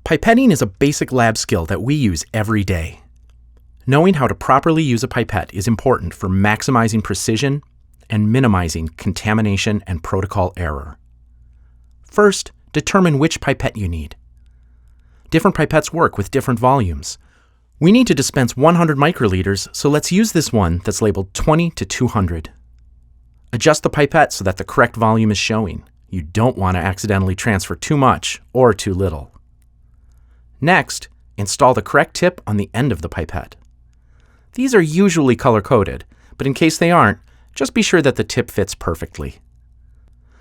Pipetting is a basic lab skill that we use every day. Knowing how to properly use a pipette is important for maximizing precision and minimizing contamination and protocol error. First, determine which pipette you need. Different pipettes work with different volumes. We need to dispense 100 microliters, so let's use this one that's labeled 20 to 200. Adjust the pipette so that the correct volume is showing. You don't want to accidentally transfer too much or too little. Next, install the correct tip on the end of the pipette. These are usually color-coded, but in case they aren't, just be sure that the tip fits perfectly.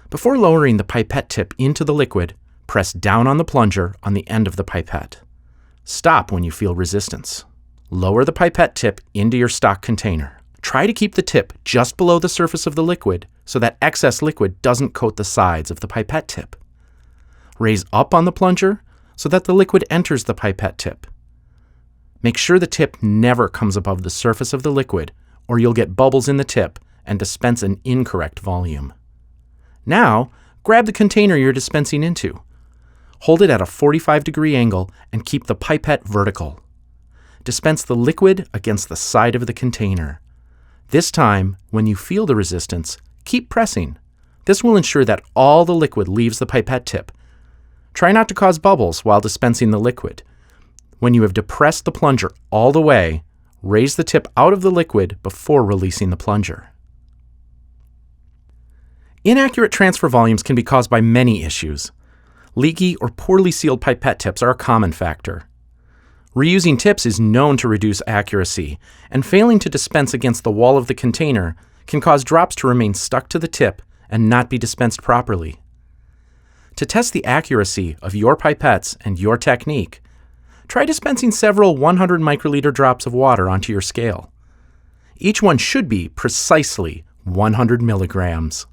Before lowering the pipette tip into the liquid, press down on the plunger on the end of the pipette. Stop when you feel resistance. Lower the pipette tip into your stock container. Try to keep the tip just below the surface of the liquid so that excess liquid doesn't coat the sides of the pipette tip. Raise up on the plunger so that the liquid enters the pipette tip. Make sure the tip never comes above the surface of the liquid, or you'll get bubbles in the tip and dispense an incorrect volume. Now, grab the container you're dispensing into. Hold it at a 45-degree angle and keep the pipette vertical. Dispense the liquid against the side of the container. This time, when you feel the resistance, keep pressing. This will ensure that all the liquid leaves the pipette tip. Try not to cause bubbles while dispensing the liquid. When you have depressed the plunger all the way, raise the tip out of the liquid before releasing the plunger. Inaccurate transfer volumes can be caused by many issues. Leaky or poorly sealed pipette tips are a common factor. Reusing tips is known to reduce accuracy, and failing to dispense against the wall of the container can cause drops to remain stuck to the tip and not be dispensed properly. To test the accuracy of your pipettes and your technique, try dispensing several 100 microliter drops of water onto your scale. Each one should be precisely 100 milligrams.